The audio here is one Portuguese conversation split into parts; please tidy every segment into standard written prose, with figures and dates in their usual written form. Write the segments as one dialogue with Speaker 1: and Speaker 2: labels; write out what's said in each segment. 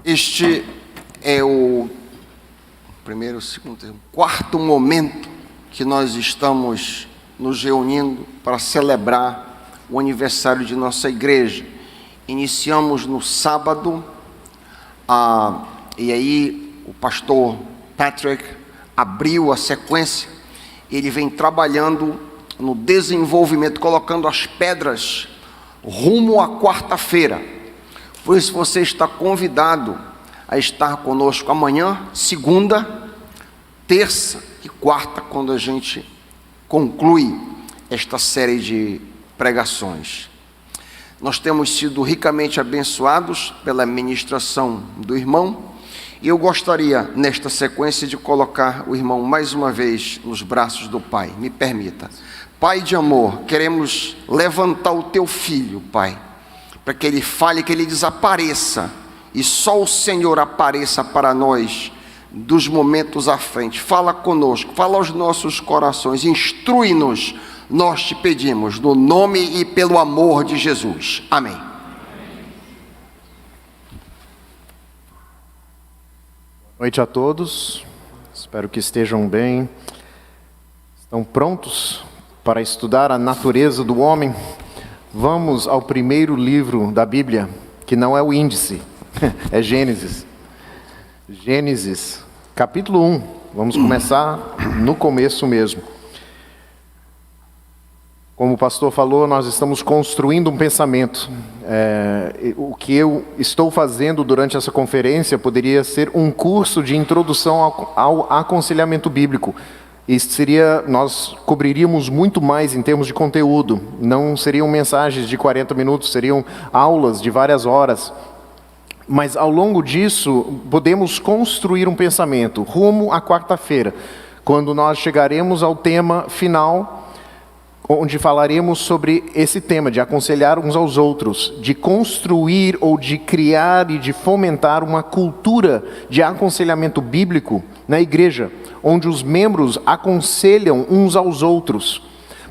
Speaker 1: Este é o primeiro, segundo, quarto momento que nós estamos nos reunindo para celebrar o aniversário de nossa igreja. Iniciamos no sábado, e aí o pastor Patrick abriu a sequência. Ele vem trabalhando no desenvolvimento, colocando as pedras rumo à quarta-feira. Por isso você está convidado a estar conosco amanhã, segunda, terça e quarta, quando a gente conclui esta série de pregações. Nós temos sido ricamente abençoados pela ministração do irmão, e eu gostaria, nesta sequência, de colocar o irmão mais uma vez nos braços do Pai. Me permita. Pai de amor, queremos levantar o teu filho, Pai, para que ele fale, que ele desapareça, e só o Senhor apareça para nós dos momentos à frente. Fala conosco, fala aos nossos corações, instrui-nos, nós te pedimos, no nome e pelo amor de Jesus. Amém.
Speaker 2: Boa noite a todos, espero que estejam bem. Estão prontos para estudar a natureza do homem? Vamos ao primeiro livro da Bíblia, que não é o índice, é Gênesis. Gênesis, capítulo 1. Vamos começar no começo mesmo. Como o pastor falou, nós estamos construindo um pensamento. O que eu estou fazendo durante essa conferência poderia ser um curso de introdução ao aconselhamento bíblico. Nós cobriríamos muito mais em termos de conteúdo. Não seriam mensagens de 40 minutos, seriam aulas de várias horas. Mas ao longo disso, podemos construir um pensamento rumo à quarta-feira, quando nós chegaremos ao tema final, onde falaremos sobre esse tema de aconselhar uns aos outros, de construir ou de criar e de fomentar uma cultura de aconselhamento bíblico na igreja, onde os membros aconselham uns aos outros.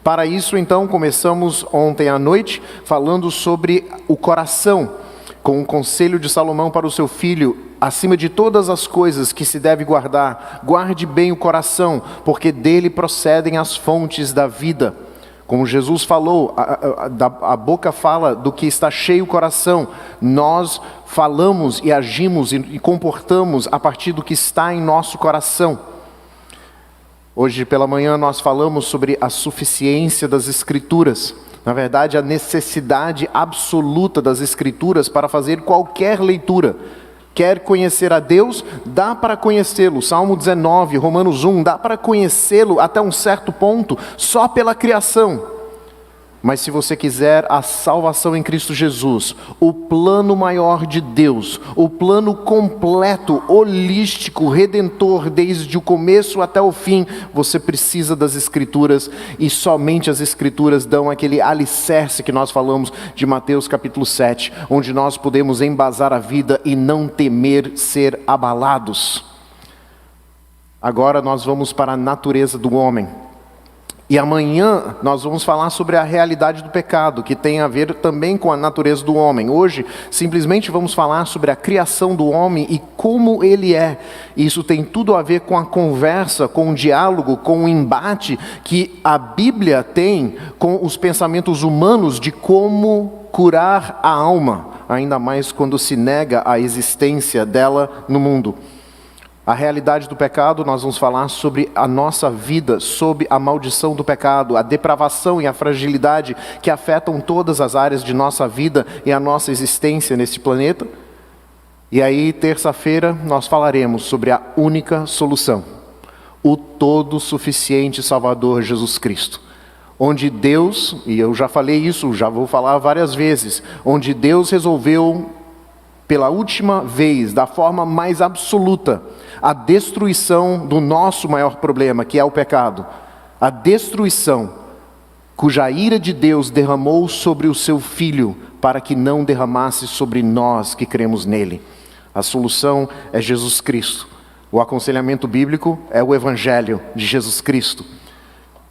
Speaker 2: Para isso, então, começamos ontem à noite falando sobre o coração, com o conselho de Salomão para o seu filho: acima de todas as coisas que se deve guardar, guarde bem o coração, porque dele procedem as fontes da vida. Como Jesus falou, a boca fala do que está cheio o coração. Nós falamos e agimos e comportamos a partir do que está em nosso coração. Hoje pela manhã nós falamos sobre a suficiência das Escrituras. Na verdade, a necessidade absoluta das Escrituras para fazer qualquer leitura. Quer conhecer a Deus? Dá para conhecê-lo. Salmo 19, Romanos 1, dá para conhecê-lo até um certo ponto, só pela criação. Mas se você quiser a salvação em Cristo Jesus, o plano maior de Deus, o plano completo, holístico, redentor, desde o começo até o fim, você precisa das Escrituras, e somente as Escrituras dão aquele alicerce que nós falamos de Mateus capítulo 7, onde nós podemos embasar a vida e não temer ser abalados. Agora nós vamos para a natureza do homem. E amanhã nós vamos falar sobre a realidade do pecado, que tem a ver também com a natureza do homem. Hoje, simplesmente vamos falar sobre a criação do homem e como ele é. Isso tem tudo a ver com a conversa, com o diálogo, com o embate que a Bíblia tem com os pensamentos humanos de como curar a alma, ainda mais quando se nega a existência dela no mundo. A realidade do pecado, nós vamos falar sobre a nossa vida, sob a maldição do pecado, a depravação e a fragilidade que afetam todas as áreas de nossa vida e a nossa existência neste planeta. E aí, terça-feira, nós falaremos sobre a única solução, o todo suficiente Salvador Jesus Cristo. Onde Deus, e eu já falei isso, já vou falar várias vezes, onde Deus resolveu, pela última vez, da forma mais absoluta, a destruição do nosso maior problema, que é o pecado. A destruição cuja ira de Deus derramou sobre o seu Filho, para que não derramasse sobre nós que cremos nele. A solução é Jesus Cristo. O aconselhamento bíblico é o Evangelho de Jesus Cristo.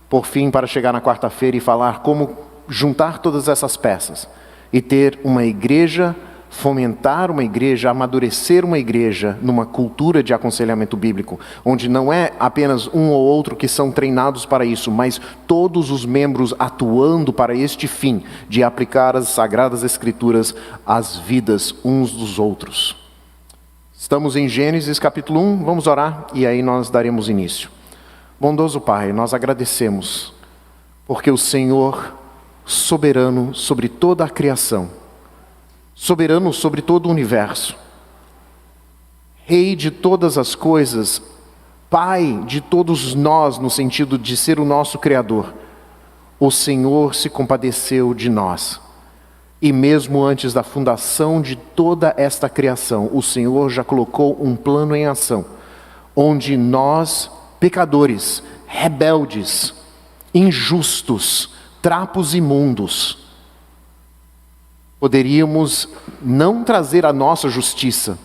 Speaker 2: Por fim, para chegar na quarta-feira e falar como juntar todas essas peças e ter uma igreja fomentar uma igreja, amadurecer uma igreja numa cultura de aconselhamento bíblico, onde não é apenas um ou outro que são treinados para isso, mas todos os membros atuando para este fim, de aplicar as Sagradas Escrituras às vidas uns dos outros. Estamos em Gênesis capítulo 1, vamos orar e aí nós daremos início. Bondoso Pai, nós agradecemos, porque o Senhor, soberano sobre toda a criação, soberano sobre todo o universo, Rei de todas as coisas, Pai de todos nós, no sentido de ser o nosso Criador, o Senhor se compadeceu de nós. E mesmo antes da fundação de toda esta criação, o Senhor já colocou um plano em ação, onde nós, pecadores, rebeldes, injustos, trapos imundos, poderíamos não trazer a nossa justiça,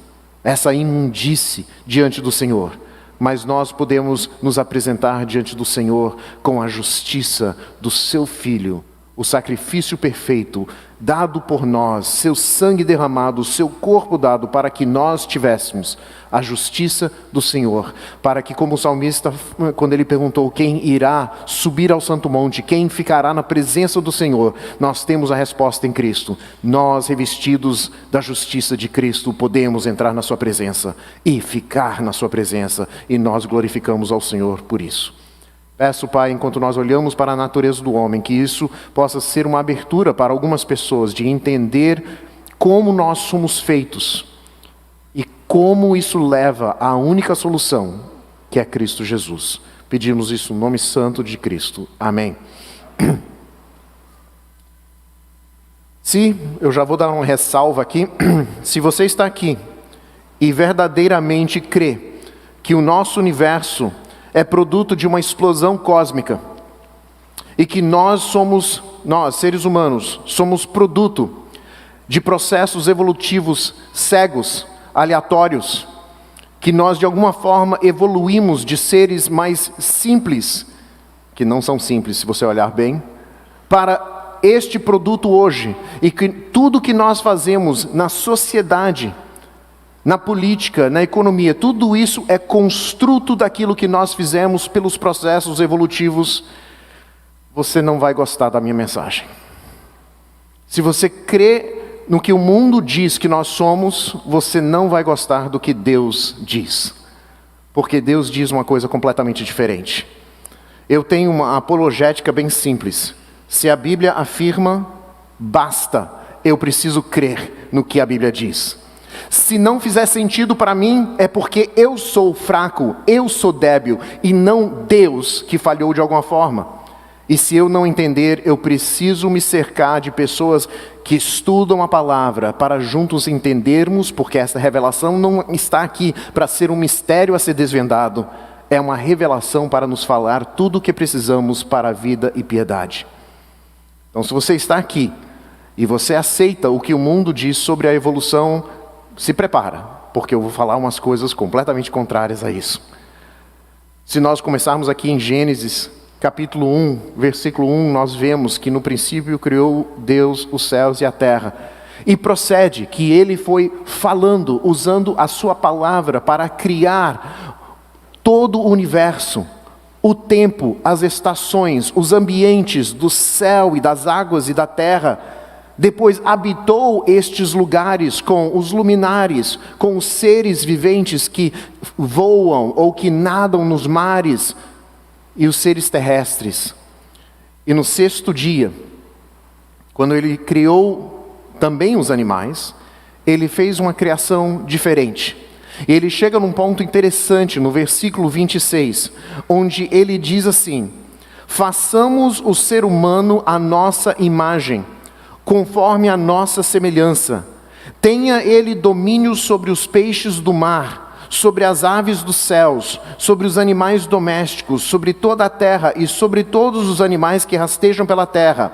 Speaker 2: essa imundície diante do Senhor, mas nós podemos nos apresentar diante do Senhor com a justiça do seu Filho, o sacrifício perfeito dado por nós, seu sangue derramado, seu corpo dado para que nós tivéssemos a justiça do Senhor, para que, como o salmista, quando ele perguntou quem irá subir ao santo monte, quem ficará na presença do Senhor, nós temos a resposta em Cristo. Nós, revestidos da justiça de Cristo, podemos entrar na sua presença e ficar na sua presença, e nós glorificamos ao Senhor por isso. Peço, Pai, enquanto nós olhamos para a natureza do homem, que isso possa ser uma abertura para algumas pessoas de entender como nós somos feitos e como isso leva à única solução, que é Cristo Jesus. Pedimos isso no nome santo de Cristo. Amém. Eu já vou dar uma ressalva aqui, se você está aqui e verdadeiramente crê que o nosso universo é produto de uma explosão cósmica e que nós, seres humanos, somos produto de processos evolutivos cegos, aleatórios, que nós de alguma forma evoluímos de seres mais simples, que não são simples se você olhar bem, para este produto hoje, e que tudo que nós fazemos na sociedade, na política, na economia, tudo isso é construto daquilo que nós fizemos pelos processos evolutivos. Você não vai gostar da minha mensagem. Se você crê no que o mundo diz que nós somos, você não vai gostar do que Deus diz. Porque Deus diz uma coisa completamente diferente. Eu tenho uma apologética bem simples. Se a Bíblia afirma, basta, eu preciso crer no que a Bíblia diz. Se não fizer sentido para mim, é porque eu sou fraco, eu sou débil, e não Deus que falhou de alguma forma. E se eu não entender, eu preciso me cercar de pessoas que estudam a palavra para juntos entendermos, porque essa revelação não está aqui para ser um mistério a ser desvendado, é uma revelação para nos falar tudo o que precisamos para a vida e piedade. Então, se você está aqui e você aceita o que o mundo diz sobre a evolução, se prepara, porque eu vou falar umas coisas completamente contrárias a isso. Se nós começarmos aqui em Gênesis, capítulo 1, versículo 1, nós vemos que no princípio criou Deus os céus e a terra. E procede que Ele foi falando, usando a sua palavra para criar todo o universo, o tempo, as estações, os ambientes do céu e das águas e da terra. Depois habitou estes lugares com os luminares, com os seres viventes que voam ou que nadam nos mares e os seres terrestres. E no sexto dia, quando Ele criou também os animais, Ele fez uma criação diferente. E Ele chega num ponto interessante no versículo 26, onde Ele diz assim: façamos o ser humano à nossa imagem, conforme a nossa semelhança. Tenha ele domínio sobre os peixes do mar, sobre as aves dos céus, sobre os animais domésticos, sobre toda a terra e sobre todos os animais que rastejam pela terra.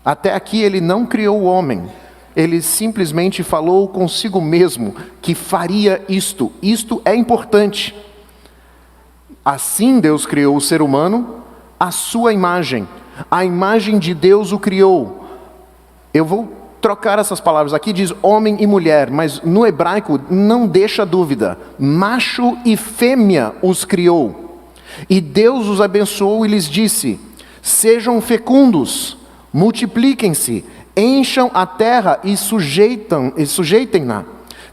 Speaker 2: Até aqui Ele não criou o homem. Ele simplesmente falou consigo mesmo que faria isto. Isto é importante. Assim Deus criou o ser humano à sua imagem. A imagem de Deus o criou. Eu vou trocar essas palavras. Aqui diz homem e mulher, mas no hebraico não deixa dúvida. Macho e fêmea os criou. E Deus os abençoou e lhes disse: sejam fecundos, multipliquem-se, encham a terra e sujeitem-na.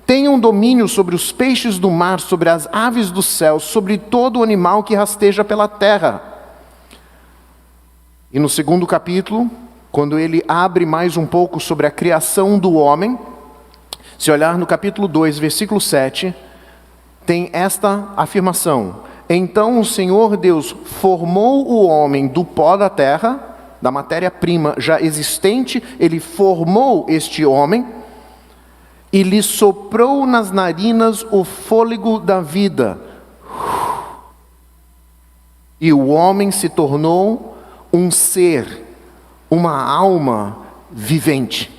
Speaker 2: Tenham domínio sobre os peixes do mar, sobre as aves do céu, sobre todo animal que rasteja pela terra. E no segundo capítulo, quando ele abre mais um pouco sobre a criação do homem, se olhar no capítulo 2, versículo 7, tem esta afirmação: então o Senhor Deus formou o homem do pó da terra, da matéria-prima já existente, ele formou este homem, e lhe soprou nas narinas o fôlego da vida. E o homem se tornou um ser, uma alma vivente.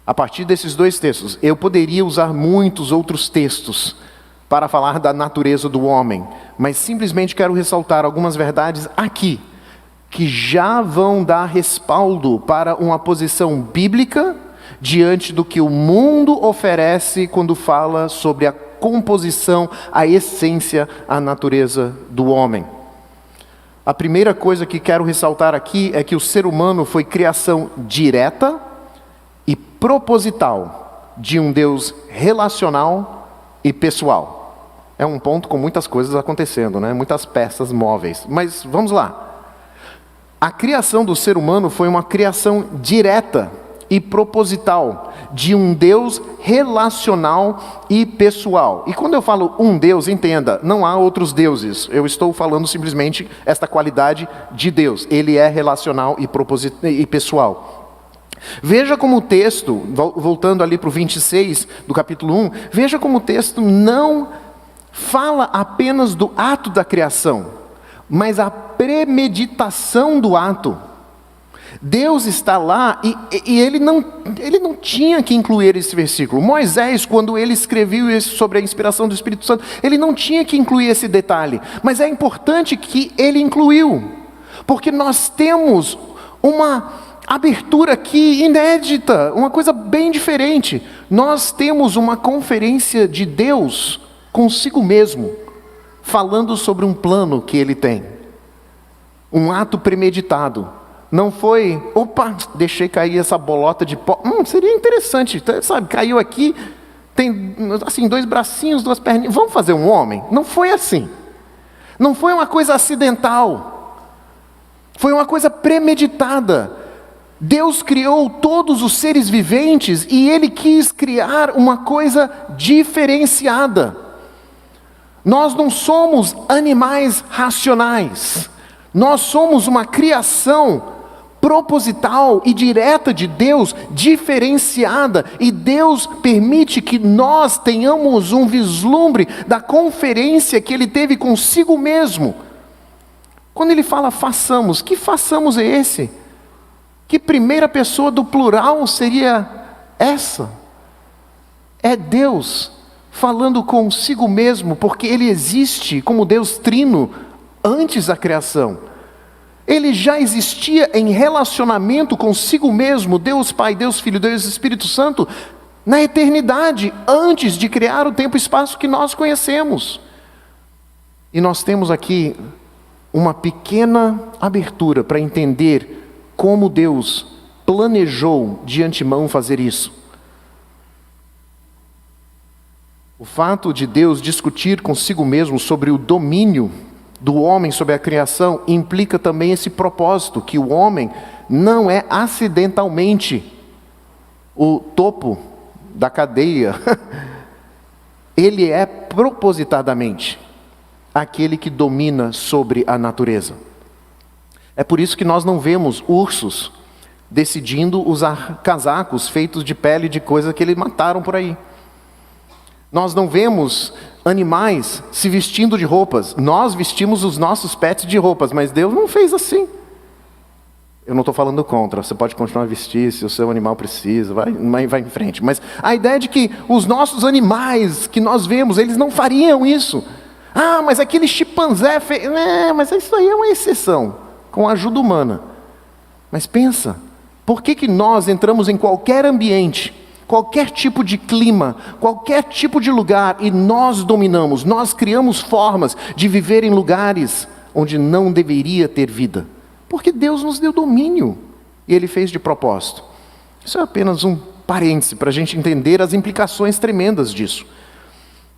Speaker 2: A partir desses dois textos, eu poderia usar muitos outros textos para falar da natureza do homem, mas simplesmente quero ressaltar algumas verdades aqui, que já vão dar respaldo para uma posição bíblica diante do que o mundo oferece quando fala sobre a composição, a essência, a natureza do homem. A primeira coisa que quero ressaltar aqui é que o ser humano foi criação direta e proposital de um Deus relacional e pessoal. É um ponto com muitas coisas acontecendo, né? Muitas peças móveis. Mas vamos lá. A criação do ser humano foi uma criação direta e proposital de um Deus relacional e pessoal. E quando eu falo um Deus, entenda, não há outros deuses. Eu estou falando simplesmente esta qualidade de Deus. Ele é relacional e pessoal. Veja como o texto, voltando ali para o 26 do capítulo 1, veja como o texto não fala apenas do ato da criação, mas a premeditação do ato. Deus está lá e ele não tinha que incluir esse versículo. Moisés, quando ele escreveu isso sobre a inspiração do Espírito Santo, ele não tinha que incluir esse detalhe, mas é importante que ele incluiu, porque nós temos uma abertura aqui inédita, uma coisa bem diferente. Nós temos uma conferência de Deus consigo mesmo, falando sobre um plano que ele tem, um ato premeditado. Não foi, opa, deixei cair essa bolota de pó. Seria interessante, sabe, caiu aqui, tem assim, 2 bracinhos, 2 perninhas, vamos fazer um homem? Não foi assim. Não foi uma coisa acidental. Foi uma coisa premeditada. Deus criou todos os seres viventes e Ele quis criar uma coisa diferenciada. Nós não somos animais racionais. Nós somos uma criação proposital e direta de Deus, diferenciada, e Deus permite que nós tenhamos um vislumbre da conferência que Ele teve consigo mesmo. Quando Ele fala façamos, que façamos é esse? Que primeira pessoa do plural seria essa? É Deus falando consigo mesmo, porque Ele existe como Deus trino antes da criação. Ele já existia em relacionamento consigo mesmo, Deus Pai, Deus Filho, Deus Espírito Santo, na eternidade, antes de criar o tempo e espaço que nós conhecemos. E nós temos aqui uma pequena abertura para entender como Deus planejou de antemão fazer isso. O fato de Deus discutir consigo mesmo sobre o domínio do homem sobre a criação implica também esse propósito, que o homem não é acidentalmente o topo da cadeia, ele é propositadamente aquele que domina sobre a natureza. É por isso que nós não vemos ursos decidindo usar casacos feitos de pele de coisa que eles mataram por aí. Nós não vemos animais se vestindo de roupas. Nós vestimos os nossos pets de roupas, mas Deus não fez assim. Eu não estou falando contra, você pode continuar a vestir se o seu animal precisa, vai em frente. Mas a ideia de que os nossos animais que nós vemos, eles não fariam isso. Ah, mas aquele chimpanzé fez... mas isso aí é uma exceção, com a ajuda humana. Mas pensa, Por que nós entramos em qualquer ambiente, qualquer tipo de clima, qualquer tipo de lugar e nós dominamos, nós criamos formas de viver em lugares onde não deveria ter vida? Porque Deus nos deu domínio e Ele fez de propósito. Isso é apenas um parêntese para a gente entender as implicações tremendas disso.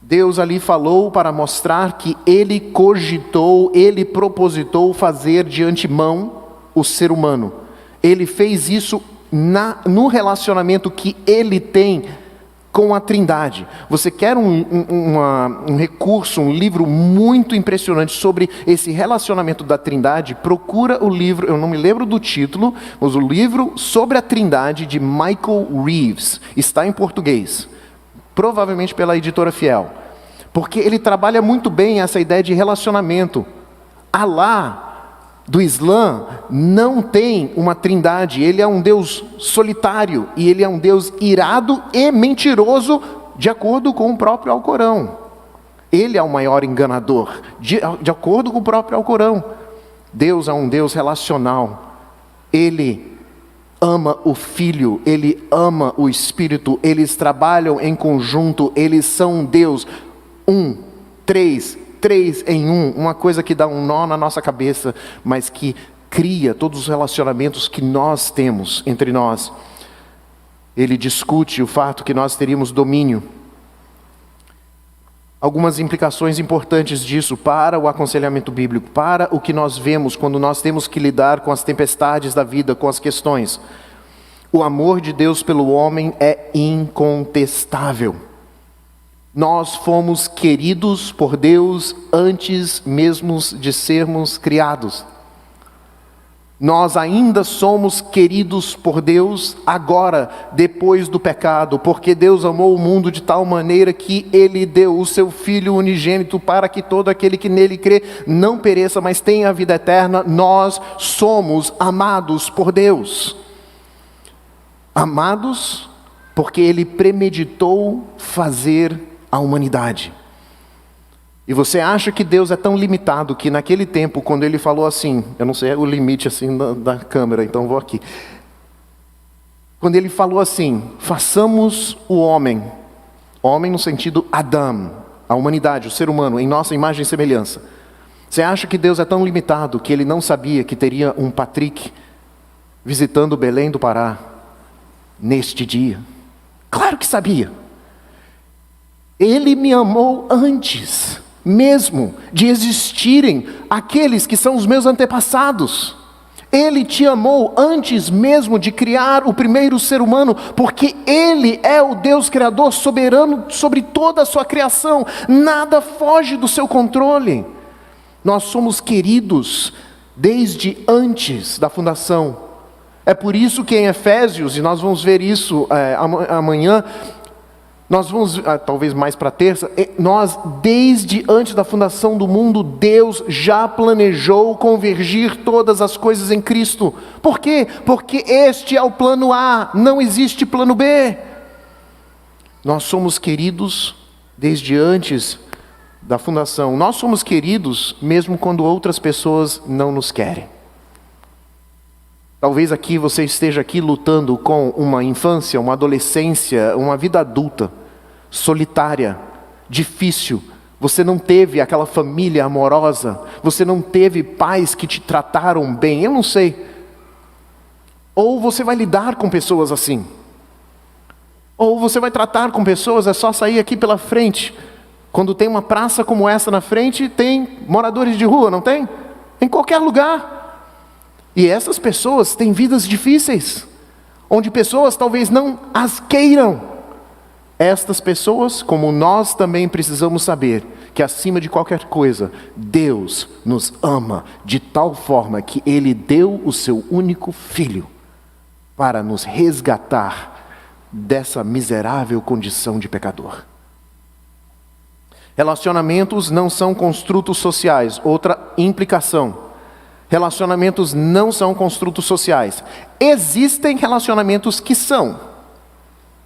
Speaker 2: Deus ali falou para mostrar que Ele cogitou, Ele propositou fazer de antemão o ser humano. Ele fez isso no relacionamento que Ele tem com a Trindade. Você quer um recurso, um livro muito impressionante sobre esse relacionamento da Trindade? Procura o livro, eu não me lembro do título, mas o livro sobre a Trindade de Michael Reeves. Está em português. Provavelmente pela editora Fiel, porque ele trabalha muito bem essa ideia de relacionamento. Alá, do Islã, não tem uma trindade, ele é um Deus solitário, e ele é um Deus irado e mentiroso, de acordo com o próprio Alcorão. Ele é o maior enganador, de acordo com o próprio Alcorão. Deus é um Deus relacional, Ele ama o Filho, Ele ama o Espírito, eles trabalham em conjunto, eles são Deus, três em um, uma coisa que dá um nó na nossa cabeça, mas que cria todos os relacionamentos que nós temos entre nós. Ele discute o fato que nós teríamos domínio. Algumas implicações importantes disso para o aconselhamento bíblico, para o que nós vemos quando nós temos que lidar com as tempestades da vida, com as questões. O amor de Deus pelo homem é incontestável. Nós fomos queridos por Deus antes mesmo de sermos criados. Nós ainda somos queridos por Deus agora, depois do pecado, porque Deus amou o mundo de tal maneira que Ele deu o seu Filho unigênito para que todo aquele que nele crê não pereça, mas tenha a vida eterna. Nós somos amados por Deus. Amados porque Ele premeditou fazer a humanidade. E você acha que Deus é tão limitado que naquele tempo, quando Ele falou assim, eu não sei o limite assim da câmera, então vou aqui. Quando Ele falou assim, façamos o homem no sentido Adão, a humanidade, o ser humano, em nossa imagem e semelhança. Você acha que Deus é tão limitado que Ele não sabia que teria um Patrick visitando Belém do Pará neste dia? Claro que sabia. Ele me amou antes mesmo de existirem aqueles que são os meus antepassados. Ele te amou antes mesmo de criar o primeiro ser humano, porque Ele é o Deus Criador soberano sobre toda a sua criação. Nada foge do seu controle. Nós somos queridos desde antes da fundação. É por isso que em Efésios, e nós vamos ver isso amanhã, nós vamos, talvez mais para terça, nós desde antes da fundação do mundo, Deus já planejou convergir todas as coisas em Cristo. Por quê? Porque este é o plano A, não existe plano B. Nós somos queridos desde antes da fundação. Nós somos queridos mesmo quando outras pessoas não nos querem. Talvez aqui você esteja aqui lutando com uma infância, uma adolescência, uma vida adulta, solitária, difícil. Você não teve aquela família amorosa, você não teve pais que te trataram bem, eu não sei. Ou você vai lidar com pessoas assim. Ou você vai tratar com pessoas, é só sair aqui pela frente. Quando tem uma praça como essa na frente, tem moradores de rua, não tem? Em qualquer lugar. E essas pessoas têm vidas difíceis, onde pessoas talvez não as queiram. Estas pessoas, como nós também precisamos saber, que acima de qualquer coisa, Deus nos ama de tal forma que Ele deu o seu único Filho para nos resgatar dessa miserável condição de pecador. Relacionamentos não são construtos sociais. Outra implicação. Relacionamentos não são construtos sociais. Existem relacionamentos que são,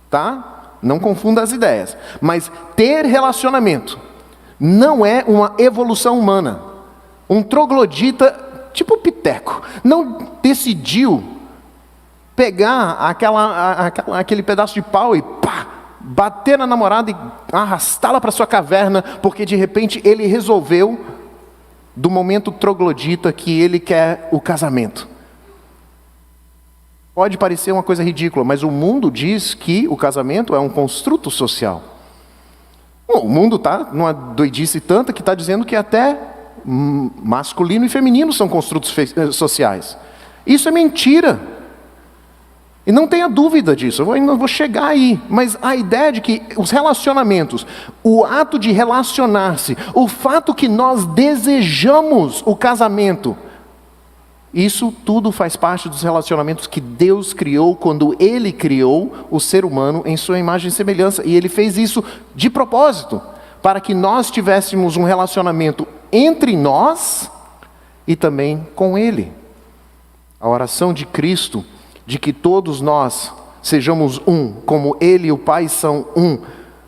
Speaker 2: tá? Não confunda as ideias. Mas ter relacionamento não é uma evolução humana. Um troglodita, tipo Piteco, não decidiu pegar aquele pedaço de pau e pá, bater na namorada e arrastá-la para sua caverna, porque de repente ele resolveu, do momento troglodita, que ele quer o casamento. Pode parecer uma coisa ridícula, mas o mundo diz que o casamento é um construto social. Bom, o mundo está numa doidice tanta que está dizendo que até masculino e feminino são construtos sociais. Isso é mentira. E não tenha dúvida disso, eu ainda vou chegar aí. Mas a ideia de que os relacionamentos, o ato de relacionar-se, o fato que nós desejamos o casamento, isso tudo faz parte dos relacionamentos que Deus criou quando Ele criou o ser humano em sua imagem e semelhança. E Ele fez isso de propósito, para que nós tivéssemos um relacionamento entre nós e também com Ele. A oração de Cristo, de que todos nós sejamos um, como Ele e o Pai são um,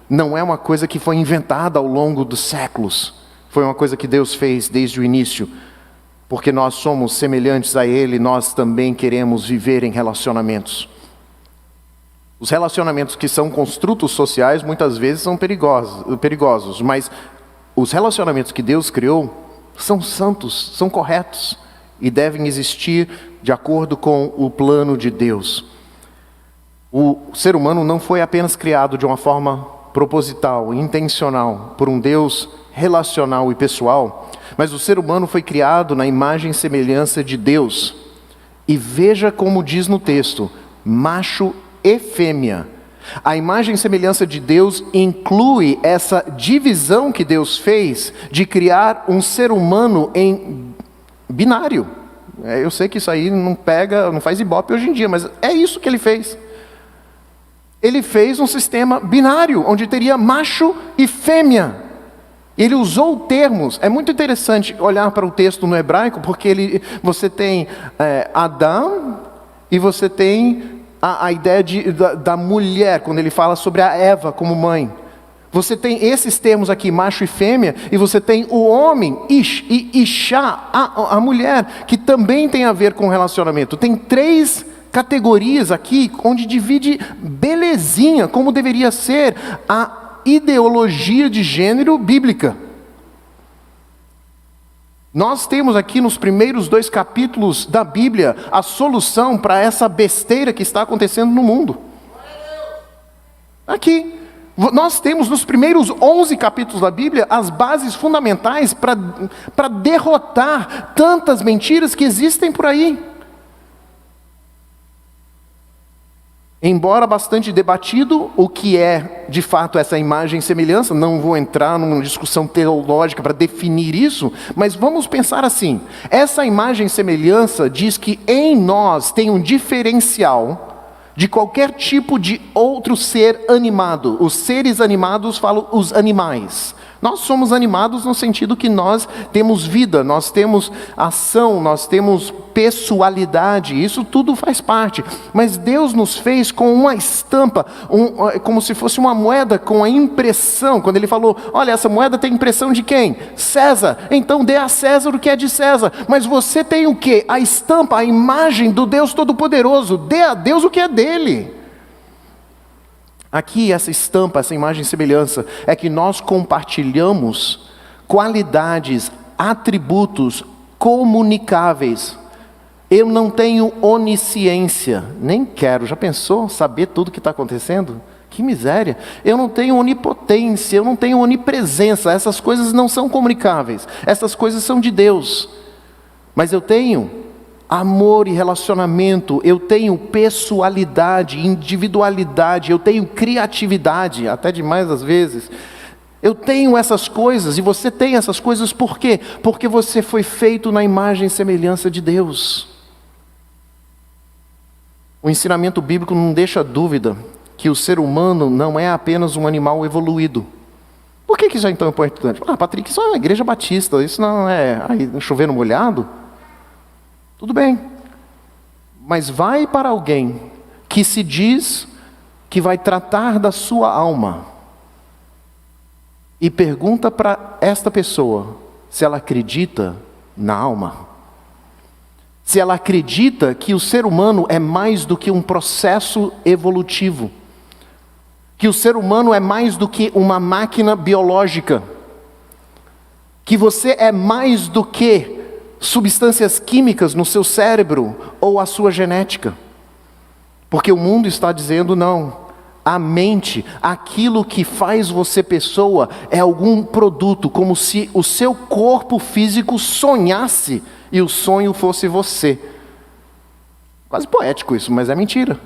Speaker 2: não é uma coisa que foi inventada ao longo dos séculos. Foi uma coisa que Deus fez desde o início. Porque nós somos semelhantes a Ele, nós também queremos viver em relacionamentos. Os relacionamentos que são construtos sociais muitas vezes são perigosos, mas os relacionamentos que Deus criou são santos, são corretos e devem existir de acordo com o plano de Deus. O ser humano não foi apenas criado de uma forma proposital, intencional, por um Deus relacional e pessoal, mas o ser humano foi criado na imagem e semelhança de Deus. E veja como diz no texto, macho e fêmea. A imagem e semelhança de Deus inclui essa divisão que Deus fez de criar um ser humano em binário. Eu sei que isso aí não faz ibope hoje em dia, mas é isso que Ele fez. Ele fez um sistema binário, onde teria macho e fêmea. Ele usou termos, é muito interessante olhar para o texto no hebraico, porque você tem Adão e você tem a ideia da mulher, quando ele fala sobre a Eva como mãe. Você tem esses termos aqui, macho e fêmea, e você tem o homem, Ish, e Ishá, a mulher, que também tem a ver com relacionamento. Tem 3 categorias aqui, onde divide belezinha, como deveria ser a ideologia de gênero bíblica. Nós temos aqui nos primeiros 2 capítulos da Bíblia a solução para essa besteira que está acontecendo no mundo. Aqui, nós temos nos primeiros 11 capítulos da Bíblia as bases fundamentais para derrotar tantas mentiras que existem por aí. Embora bastante debatido o que é de fato essa imagem e semelhança, não vou entrar numa discussão teológica para definir isso, mas vamos pensar assim: essa imagem e semelhança diz que em nós tem um diferencial de qualquer tipo de outro ser animado. Os seres animados, falo os animais. Nós somos animados no sentido que nós temos vida, nós temos ação, nós temos pessoalidade, isso tudo faz parte. Mas Deus nos fez com uma estampa, como se fosse uma moeda com a impressão. Quando Ele falou, olha, essa moeda tem impressão de quem? César. Então dê a César o que é de César. Mas você tem o quê? A estampa, a imagem do Deus Todo-Poderoso. Dê a Deus o que é dele. Aqui essa estampa, essa imagem e semelhança, é que nós compartilhamos qualidades, atributos comunicáveis. Eu não tenho onisciência, nem quero. Já pensou saber tudo o que está acontecendo? Que miséria. Eu não tenho onipotência, eu não tenho onipresença. Essas coisas não são comunicáveis. Essas coisas são de Deus. Mas eu tenho amor e relacionamento, eu tenho pessoalidade, individualidade, eu tenho criatividade, até demais às vezes. Eu tenho essas coisas, e você tem essas coisas por quê? Porque você foi feito na imagem e semelhança de Deus. O ensinamento bíblico não deixa dúvida que o ser humano não é apenas um animal evoluído. Por que isso é então importante? Patrick, isso é uma igreja batista, isso não é chover no molhado? Tudo bem, mas vai para alguém que se diz que vai tratar da sua alma e pergunta para esta pessoa se ela acredita na alma. se ela acredita que o ser humano é mais do que um processo evolutivo, que o ser humano é mais do que uma máquina biológica, que você é mais do que substâncias químicas no seu cérebro ou a sua genética. Porque o mundo está dizendo não. A mente, aquilo que faz você pessoa, é algum produto, como se o seu corpo físico sonhasse e o sonho fosse você. Quase poético isso, mas é mentira.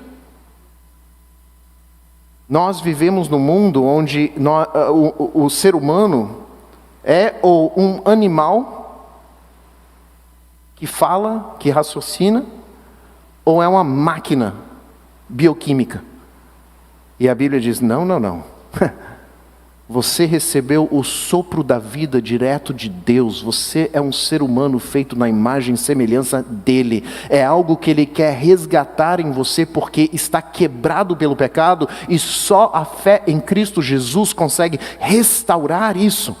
Speaker 2: Nós vivemos num mundo onde o ser humano é ou um animal que fala, que raciocina, ou é uma máquina bioquímica. E a Bíblia diz, não. Você recebeu o sopro da vida direto de Deus. Você é um ser humano feito na imagem e semelhança dEle. É algo que Ele quer resgatar em você porque está quebrado pelo pecado. E só a fé em Cristo Jesus consegue restaurar isso.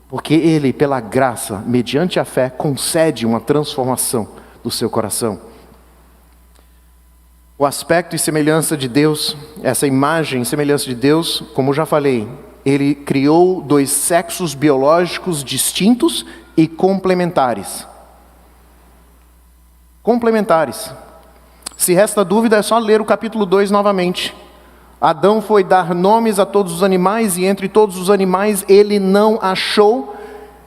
Speaker 2: Porque Ele, pela graça, mediante a fé, concede uma transformação do seu coração. O aspecto e semelhança de Deus, essa imagem e semelhança de Deus, como já falei, Ele criou dois sexos biológicos distintos e complementares. Complementares. Se resta dúvida, é só ler o capítulo 2 novamente. Adão foi dar nomes a todos os animais, e entre todos os animais ele não achou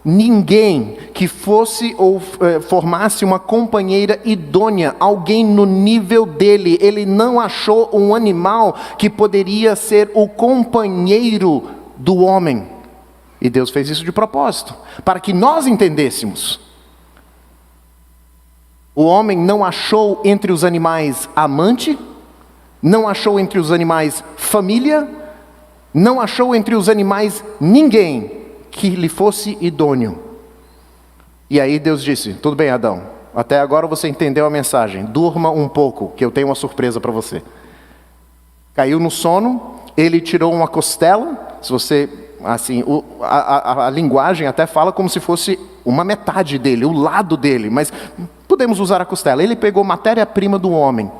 Speaker 2: ninguém que fosse ou formasse uma companheira idônea, alguém no nível dele. Ele não achou um animal que poderia ser o companheiro do homem. E Deus fez isso de propósito, para que nós entendêssemos. O homem não achou entre os animais amante, não achou entre os animais família, não achou entre os animais ninguém que lhe fosse idôneo. E aí Deus disse, tudo bem, Adão, até agora você entendeu a mensagem, durma um pouco, que eu tenho uma surpresa para você. Caiu no sono, ele tirou uma costela, se você, assim, a linguagem até fala como se fosse uma metade dele, o lado dele, mas podemos usar a costela. Ele pegou matéria-prima do homem,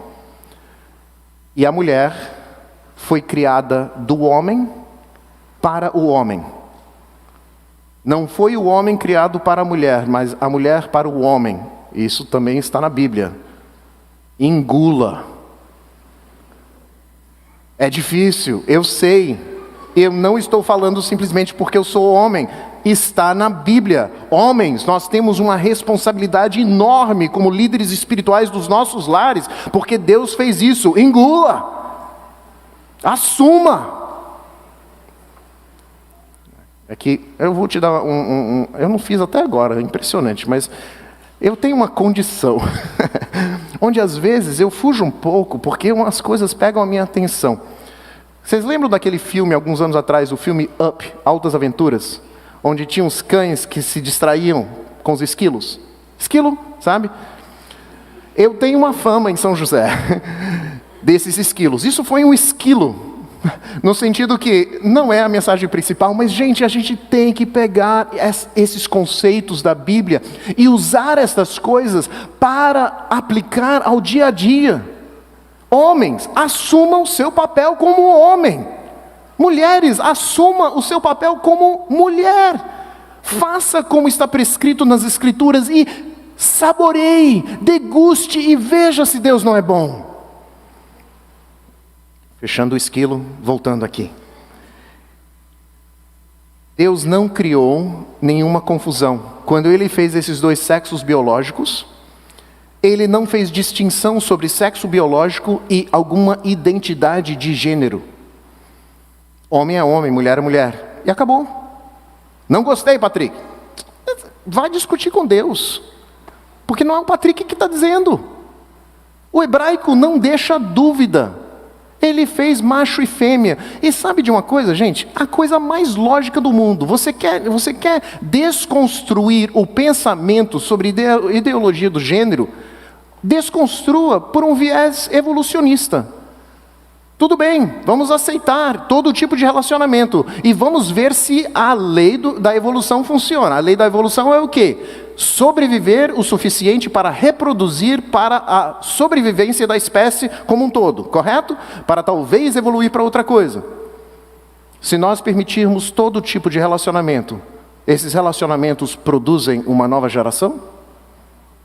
Speaker 2: e a mulher foi criada do homem para o homem. Não foi o homem criado para a mulher, mas a mulher para o homem. Isso também está na Bíblia. Engula. É difícil, eu sei. Eu não estou falando simplesmente porque eu sou homem. Está na Bíblia. Homens, nós temos uma responsabilidade enorme como líderes espirituais dos nossos lares, porque Deus fez isso. Engula. Assuma. É que eu vou te dar eu não fiz até agora, é impressionante, mas eu tenho uma condição, onde às vezes eu fujo um pouco, porque umas coisas pegam a minha atenção. Vocês lembram daquele filme, alguns anos atrás, o filme Up, Altas Aventuras? Onde tinha uns cães que se distraíam com os esquilos? Esquilo, sabe? Eu tenho uma fama em São José, desses esquilos. Isso foi um esquilo. No sentido que não é a mensagem principal, mas gente, a gente tem que pegar esses conceitos da Bíblia e usar essas coisas para aplicar ao dia a dia. Homens, assumam o seu papel como homem. Mulheres, assumam o seu papel como mulher. Faça como está prescrito nas Escrituras e saboreie, deguste e veja se Deus não é bom. Fechando o esquilo, voltando aqui. Deus não criou nenhuma confusão. Quando Ele fez esses dois sexos biológicos, Ele não fez distinção sobre sexo biológico e alguma identidade de gênero. Homem é homem, mulher é mulher. E acabou. Não gostei, Patrick. Vai discutir com Deus. Porque não é o Patrick que está dizendo. O hebraico não deixa dúvida. Ele fez macho e fêmea. E sabe de uma coisa, gente? A coisa mais lógica do mundo. Você quer desconstruir o pensamento sobre ideologia do gênero? Desconstrua por um viés evolucionista. Tudo bem, vamos aceitar todo tipo de relacionamento. E vamos ver se a lei da evolução funciona. A lei da evolução é o quê? Sobreviver o suficiente para reproduzir para a sobrevivência da espécie como um todo, correto? Para talvez evoluir para outra coisa. Se nós permitirmos todo tipo de relacionamento, esses relacionamentos produzem uma nova geração?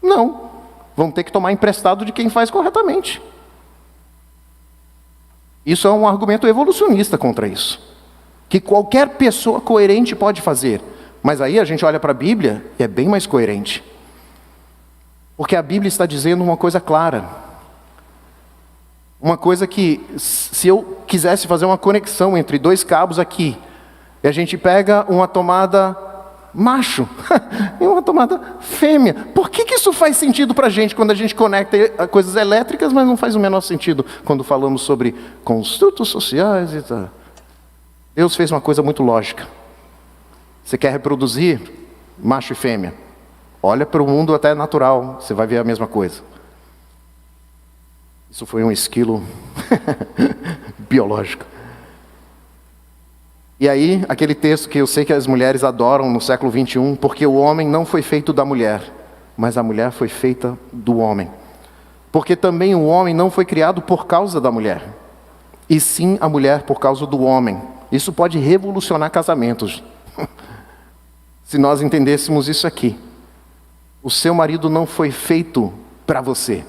Speaker 2: Não. Vão ter que tomar emprestado de quem faz corretamente. Isso é um argumento evolucionista contra isso. Que qualquer pessoa coerente pode fazer. Mas aí a gente olha para a Bíblia e é bem mais coerente. Porque a Bíblia está dizendo uma coisa clara. Uma coisa que, se eu quisesse fazer uma conexão entre dois cabos aqui, e a gente pega uma tomada macho e uma tomada fêmea. Por que isso faz sentido para a gente quando a gente conecta coisas elétricas, mas não faz o menor sentido quando falamos sobre construtos sociais e tal? Deus fez uma coisa muito lógica. Você quer reproduzir macho e fêmea? Olha para o mundo até natural, você vai ver a mesma coisa. Isso foi um esquilo biológico. E aí, aquele texto que eu sei que as mulheres adoram no século 21, porque o homem não foi feito da mulher, mas a mulher foi feita do homem. Porque também o homem não foi criado por causa da mulher, e sim a mulher por causa do homem. Isso pode revolucionar casamentos. Se nós entendêssemos isso aqui. O seu marido não foi feito para você,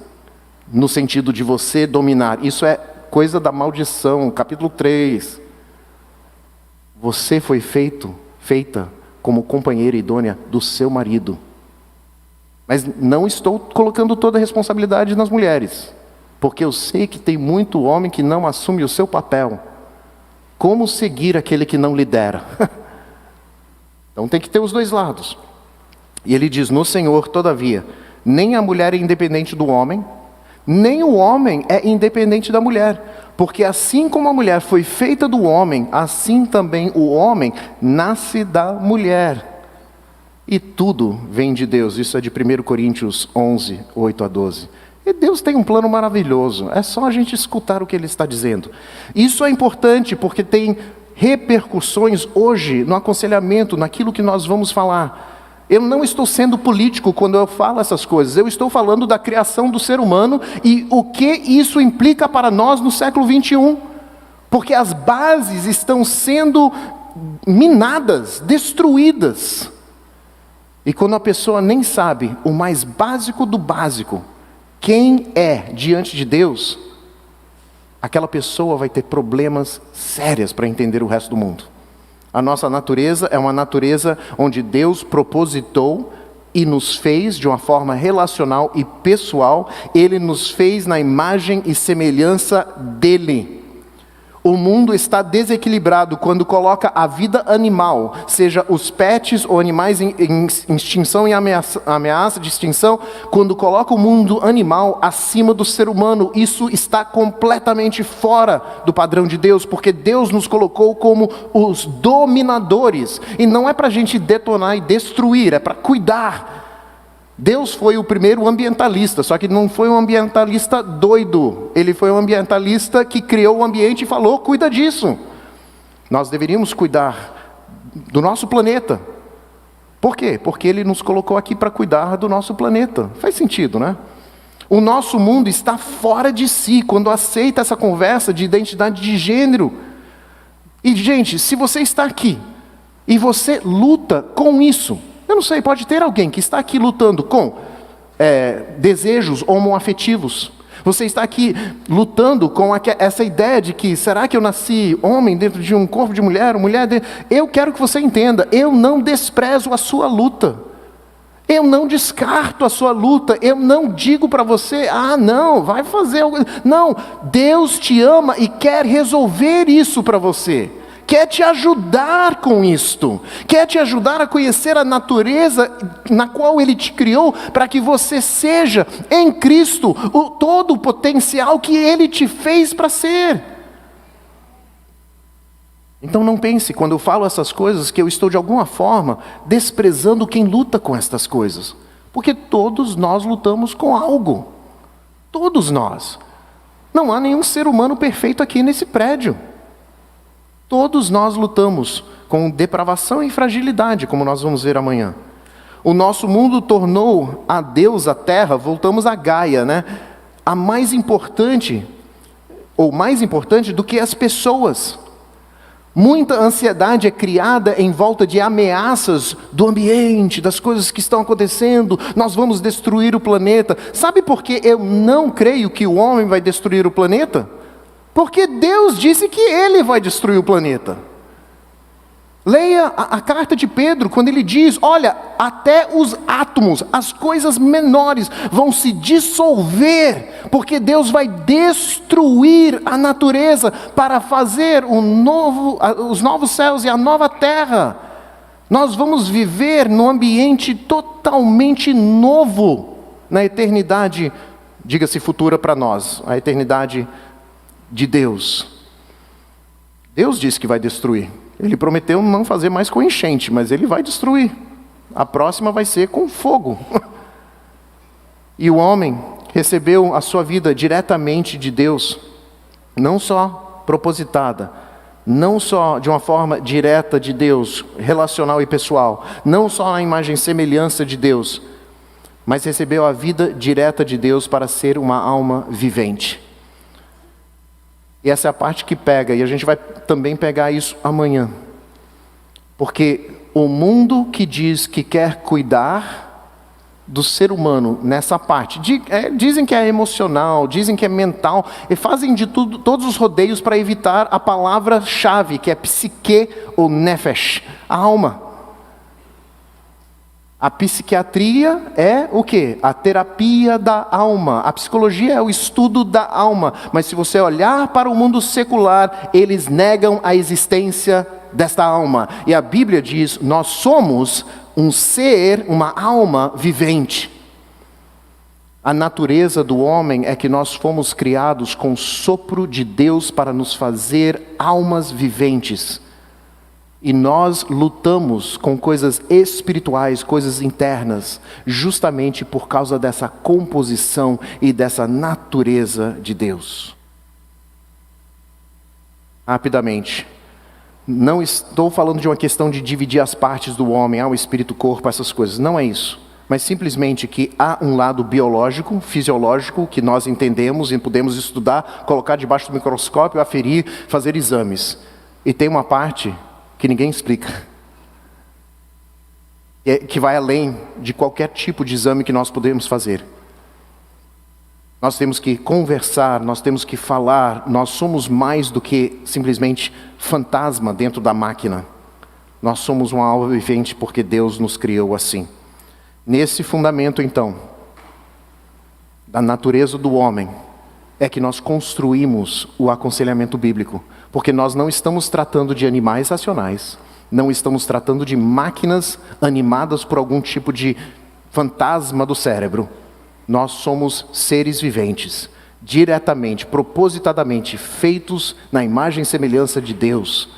Speaker 2: no sentido de você dominar. Isso é coisa da maldição, capítulo 3. Você foi feita como companheira idônea do seu marido. Mas não estou colocando toda a responsabilidade nas mulheres, porque eu sei que tem muito homem que não assume o seu papel. Como seguir aquele que não lidera? Então tem que ter os dois lados. E ele diz, no Senhor, todavia, nem a mulher é independente do homem, nem o homem é independente da mulher. Porque assim como a mulher foi feita do homem, assim também o homem nasce da mulher. E tudo vem de Deus. Isso é de 1 Coríntios 11, 8-12. E Deus tem um plano maravilhoso. É só a gente escutar o que Ele está dizendo. Isso é importante porque tem repercussões hoje no aconselhamento, naquilo que nós vamos falar. Eu não estou sendo político quando eu falo essas coisas. Eu estou falando da criação do ser humano e o que isso implica para nós no século 21. Porque as bases estão sendo minadas, destruídas. E quando a pessoa nem sabe o mais básico do básico, quem é diante de Deus, aquela pessoa vai ter problemas sérios para entender o resto do mundo. A nossa natureza é uma natureza onde Deus propositou e nos fez de uma forma relacional e pessoal. Ele nos fez na imagem e semelhança dele. O mundo está desequilibrado quando coloca a vida animal, seja os pets ou animais em extinção e ameaça de extinção, quando coloca o mundo animal acima do ser humano. Isso está completamente fora do padrão de Deus, porque Deus nos colocou como os dominadores. E não é para a gente detonar e destruir, é para cuidar. Deus foi o primeiro ambientalista, só que não foi um ambientalista doido. Ele foi um ambientalista que criou o ambiente e falou, cuida disso. Nós deveríamos cuidar do nosso planeta. Por quê? Porque Ele nos colocou aqui para cuidar do nosso planeta. Faz sentido, né? O nosso mundo está fora de si quando aceita essa conversa de identidade de gênero. E, gente, se você está aqui e você luta com isso, eu não sei, pode ter alguém que está aqui lutando com desejos homoafetivos. Você está aqui lutando com essa ideia de que, será que eu nasci homem dentro de um corpo de mulher, mulher dentro... Eu quero que você entenda, eu não desprezo a sua luta. Eu não descarto a sua luta. Eu não digo para você, não, vai fazer algo... Não, Deus te ama e quer resolver isso para você. Quer te ajudar com isto, quer te ajudar a conhecer a natureza na qual Ele te criou, para que você seja em Cristo todo o potencial que Ele te fez para ser. Então não pense, quando eu falo essas coisas, que eu estou de alguma forma desprezando quem luta com estas coisas, porque todos nós lutamos com algo, todos nós. Não há nenhum ser humano perfeito aqui nesse prédio. Todos nós lutamos com depravação e fragilidade, como nós vamos ver amanhã. O nosso mundo tornou a Deus a terra, voltamos a Gaia, né? A mais importante, ou mais importante do que as pessoas. Muita ansiedade é criada em volta de ameaças do ambiente, das coisas que estão acontecendo. Nós vamos destruir o planeta. Sabe por que eu não creio que o homem vai destruir o planeta? Porque Deus disse que Ele vai destruir o planeta. Leia a carta de Pedro, quando ele diz, olha, até os átomos, as coisas menores, vão se dissolver, porque Deus vai destruir a natureza para fazer os novos céus e a nova terra. Nós vamos viver num ambiente totalmente novo, na eternidade, diga-se futura para nós, a eternidade de Deus. Deus disse que vai destruir. Ele prometeu não fazer mais com enchente, mas Ele vai destruir. A próxima vai ser com fogo. E o homem recebeu a sua vida diretamente de Deus, não só propositada, não só de uma forma direta de Deus, relacional e pessoal, não só na imagem e semelhança de Deus, mas recebeu a vida direta de Deus para ser uma alma vivente. E essa é a parte que pega, e a gente vai também pegar isso amanhã. Porque o mundo que diz que quer cuidar do ser humano nessa parte, dizem que é emocional, dizem que é mental, e fazem de tudo, todos os rodeios para evitar a palavra-chave, que é psique ou nefesh, a alma. A psiquiatria é o quê? A terapia da alma. A psicologia é o estudo da alma. Mas se você olhar para o mundo secular, eles negam a existência desta alma. E a Bíblia diz, nós somos um ser, uma alma vivente. A natureza do homem é que nós fomos criados com o sopro de Deus para nos fazer almas viventes. E nós lutamos com coisas espirituais, coisas internas, justamente por causa dessa composição e dessa natureza de Deus. Rapidamente, não estou falando de uma questão de dividir as partes do homem, o espírito, o corpo, essas coisas, não é isso. Mas simplesmente que há um lado biológico, fisiológico, que nós entendemos e podemos estudar, colocar debaixo do microscópio, aferir, fazer exames. E tem uma parte que ninguém explica, que vai além de qualquer tipo de exame que nós podemos fazer. Nós temos que conversar, nós temos que falar, nós somos mais do que simplesmente fantasma dentro da máquina. Nós somos uma alma vivente porque Deus nos criou assim. Nesse fundamento, então, da natureza do homem, é que nós construímos o aconselhamento bíblico. Porque nós não estamos tratando de animais racionais, não estamos tratando de máquinas animadas por algum tipo de fantasma do cérebro. Nós somos seres viventes, diretamente, propositadamente feitos na imagem e semelhança de Deus,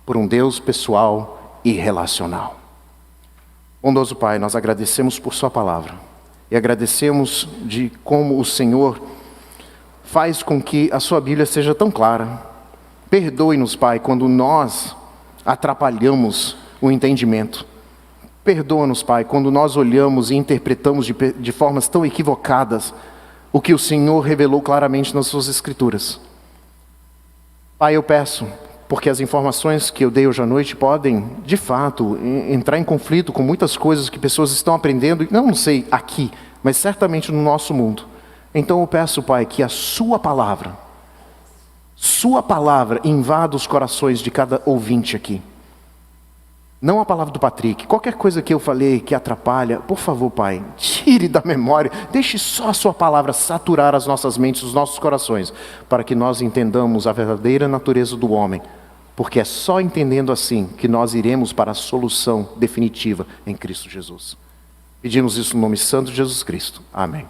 Speaker 2: por um Deus pessoal e relacional. Bondoso Pai, nós agradecemos por Sua palavra e agradecemos de como o Senhor faz com que a Sua Bíblia seja tão clara. Perdoe-nos, Pai, quando nós atrapalhamos o entendimento. Perdoa-nos, Pai, quando nós olhamos e interpretamos de formas tão equivocadas o que o Senhor revelou claramente nas Suas Escrituras. Pai, eu peço, porque as informações que eu dei hoje à noite podem, de fato, entrar em conflito com muitas coisas que pessoas estão aprendendo, não sei aqui, mas certamente no nosso mundo. Então eu peço, Pai, que a Sua palavra invada os corações de cada ouvinte aqui. Não a palavra do Patrick. Qualquer coisa que eu falei que atrapalha, por favor, Pai, tire da memória. Deixe só a Sua palavra saturar as nossas mentes, os nossos corações, para que nós entendamos a verdadeira natureza do homem. Porque é só entendendo assim que nós iremos para a solução definitiva em Cristo Jesus. Pedimos isso no nome santo de Jesus Cristo. Amém.